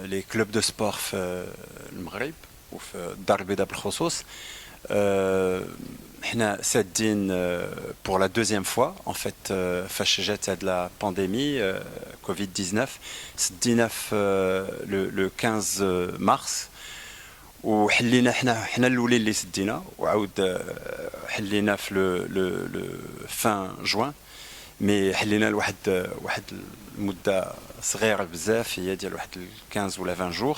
les clubs de sport في المغرب وفي الدار البيضاء بالخصوص. احنا سادين pour la deuxième fois en fait فاش جات هاد لا بانديمي كوفيد 19 سدينا في le 15 مارس وحلينا حنا الاولين اللي سدينا وعاود حلينا في لو فان جوان مي حلينا لواحد المده صغيره بزاف هي ديال واحد 15 ولا 20 جور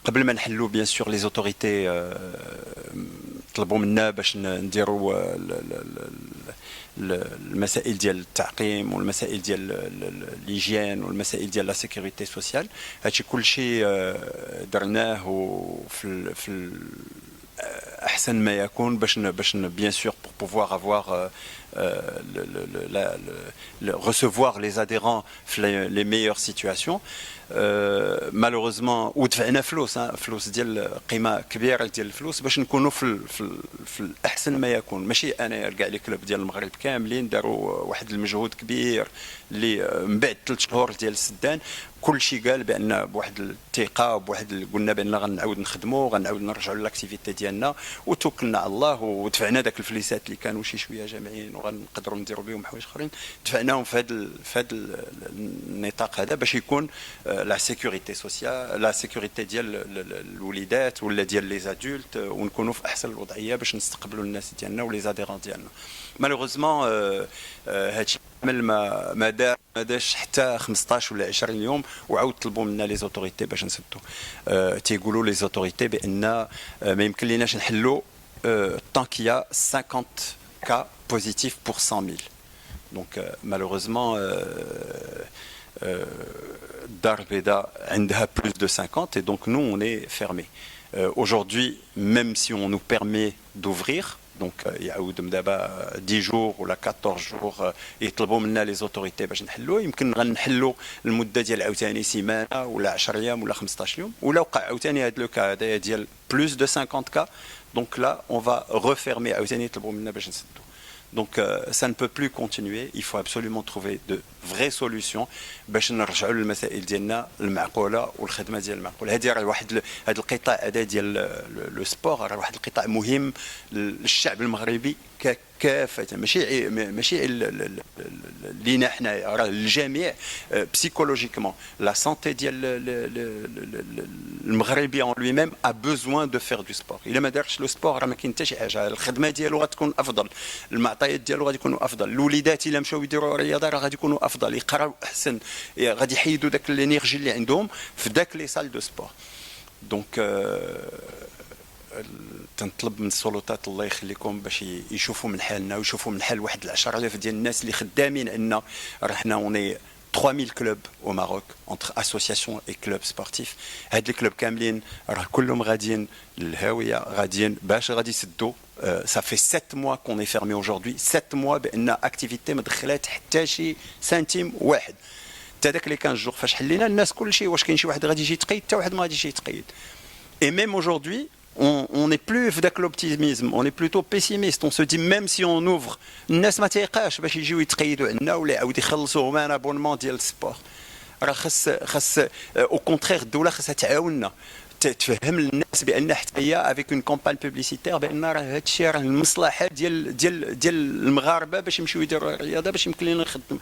قبل ما نحلو بيان سور لي زوتوريتي طلبوا منا باش نديروا المسائل ديال التعقيم والمسائل ديال ليجيان والمسائل ديال لا سيكوريتي سوسيال هادشي كلشي درناه في احسن ما يكون باش بيان سور pour pouvoir avoir recevoir les adhérents les meilleures situations. مالوغوزمون ودفعنا فلوس ديال قيمه كبيره ديال الفلوس باش نكونوا في الاحسن ما يكون ماشي انا كاع لي كلوب ديال المغرب كاملين داروا واحد المجهود كبير اللي من بعد 3 شهور ديال السدان كل شيء قال بان بواحد الثقه وبواحد قلنا بان غنعاود نخدموا غنعاود نرجعوا للاكتيفيتي ديالنا وتوكلنا على الله ودفعنا داك الفليسات اللي كانوا شي شويه جامعين وغنقدروا نديروا بهم حوايج اخرين دفعناهم في هذا النطاق هذا باش يكون لا سيكوريتي سوسيال لا سيكوريتي ديال الوليدات ولا ديال لي زادولت ونكونوا في احسن الوضعيه باش نستقبلوا الناس ديالنا ولي زاديرون ديالنا. مالوغوزمون هادشي ما داش حتى 15 ولا 20 يوم وعاود طلبوا منا لي زوتوريتي باش نسدوا تيقولوا لي زوتوريتي بان ما يمكن ليناش نحلوا tant qu'il y a 50 cas positifs pour 100 000. Donc malheureusement Dar Beda a plus de 50 et donc nous on est fermé. Aujourd'hui, même si on nous permet d'ouvrir, donc il y a 10 jours ou 14 jours يطلبوا منا les autorités باش نحلوا يمكن غنحلوا المده ديال عاوتاني سيمانه ولا 10 ايام ولا 15 يوم ولا وقع عاوتاني هذا لو كا هذايا ديال plus de 50 cas donc là on va refermer عاوتاني يطلبوا منا باش نسدوا. Donc ça ne peut plus continuer, il faut absolument trouver de vraies solutions باش نرجعوا للمسائل ديالنا المعقوله والخدمه ديال المعقوله. هذه راه هذا القطاع هذا ديال لو سبور راه واحد القطاع مهم للشعب المغربي كافه ماشي لينا حنايا راه للجميع psychologiquement la santé ديال المغربي en lui-même a besoin de faire du sport. الا ما دارش لو سبور راه ما كاين حتى شي حاجه الخدمه ديالو غتكون افضل المعطيات ديالو غادي يكونوا افضل الوليدات الا مشاو يديروا الرياضه راه غادي يكونوا افضل يقراو احسن غادي يحيدوا داك الانرجي اللي عندهم في داك لي سال دو سبور. دونك تنطلب من السلطات الله يخليكم باش يشوفوا من حالنا ويشوفوا من حال واحد 10,000 ديال الناس اللي خدامين عندنا راه حنا اوني 3000 clubs au Maroc entre associations et clubs sportifs. هاد لي كلوب كاملين راه كلهم غاديين للهاويه غاديين باش غادي يسدوا. Ça fait 7 mois qu'on est fermé aujourd'hui 7 mois بان اكتيفيتي ما دخلات حتى شي سنتيم واحد حتى داك لي 15 جور فاش حلينا الناس كلشي واش كاين شي واحد غادي يجي يتقيد حتى واحد ما غاديش يتقيد. Et même aujourd'hui on n'est plus avec l'optimisme, on est plutôt pessimiste. On se dit même si on ouvre الناس ما تيقاش باش يجيو يتقيدوا عندنا ولا يعاود يخلصوا هما ان ابونمون ديال السبور. راه خاص او كونترير الدوله خاصها تعاوننا تفهم الناس بان حتى هي افيك اون كومبان بوبليسيتير بان راه هذا الشيء راه المصلحه ديال المغاربه باش يمشيو يديروا الرياضه باش يمكن لنا نخدم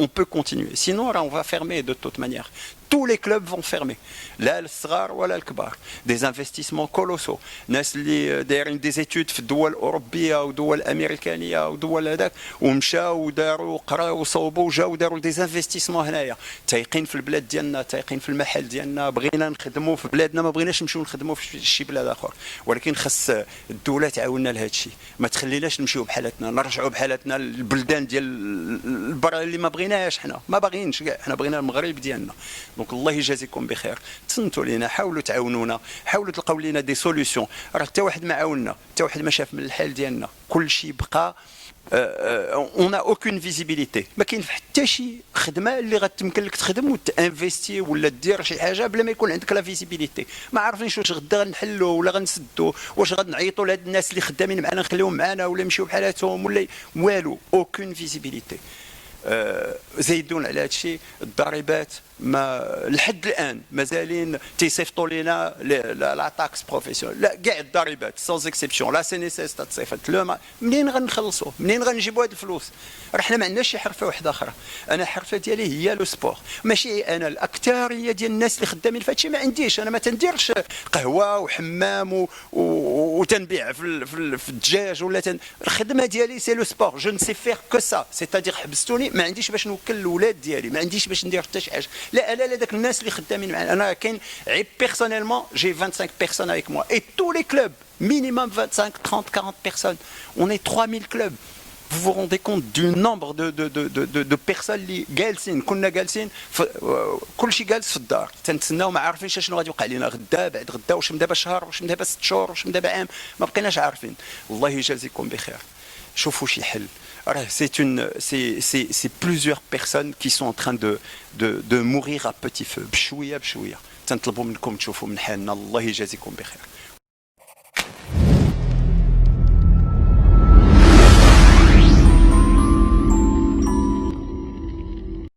on peut continuer sinon on va fermer de toute manière. Tous les clubs vont fermer لا الصغار ولا الكبار. des investissements colossaux ناس اللي دايرين دي زيتود في الدول الاوروبيه ودول امريكانيه ودول هذاك ومشاو وداروا قراو وصوبوا وجاو وداروا دي انفستيسمون هنايا تايقين في البلاد ديالنا تايقين في المحل ديالنا بغينا نخدموا في بلادنا ما بغيناش نمشيو نخدموا في شي بلاد اخر ولكن خاص الدوله تعاوننا لهذا الشيء ما تخليناش نمشيو بحالتنا نرجعوا بحالتنا للبلدان ديال البر اللي ما بغيناش حنا ما باغيينش كاع حنا بغينا المغرب ديالنا. دونك الله يجازيكم بخير تصنتوا لينا حاولوا تعاونونا حاولوا تلقاو لينا دي سوليوشن راه حتى واحد ما عاوننا حتى واحد ما شاف من الحال ديالنا كل شيء بقى on n'a aucune visibilité ما كاين حتى شي خدمه اللي غتمكن لك تخدم وتانفيستي ولا دير شي حاجه بلا ما يكون عندك لا فيزيبيليتي. ما عارفينش واش غدا غنحلوا ولا غنسدوا واش غنعيطوا لهاد الناس اللي خدامين معنا نخليهم معنا ولا يمشيو بحالاتهم ولا والو aucune visibilité. زيدون على هذا الشيء الضريبات ما لحد الان مازالين تيصيفطوا لنا لا تاكس بروفيسيونيل، لا كاع الضريبات سونز اكسيبسيون، لا سي ان اس اس تتصيفط، منين غنخلصوا، منين غنجيبوا هاد الفلوس؟ راه حنا ما عندناش شي حرفه واحده اخرى. انا الحرفه ديالي هي لو سبور، ماشي انا الاكثريه ديال الناس اللي خدامين في هادشي ما عنديش. انا ما تنديرش قهوه وحمام وتنبيع في الدجاج ولا الخدمه ديالي سي لو سبور، جو نسي فير كو سا، سيتادير حبستوني ما عنديش باش نوكل الاولاد ديالي، ما عنديش باش ندير حتى شي حاجه. لا لا لا، داك الناس اللي خدامين معايا انا كاين عيب بيرسونيلمون جي 25 personnes avec moi et tous les clubs minimum 25 30 40 personnes, on est 3000 clubs. Vous vous rendez compte du nombre de personnes اللي جالسين، كنا جالسين كلشي جالس في الدار تنتسناو، ما عارفينش شنو غادي يوقع لنا غدا بعد غدا، واش من دابا شهر، واش من دابا 6 شهور، واش من دابا عام، ما بقيناش عارفين. الله يجازيكم بخير، شوفوا شي حل. راه c'est plusieurs personnes qui sont en train de mourir à petit feu بشويه بشويه. تنطلبوا منكم تشوفوا من حالنا، الله يجازيكم بخير.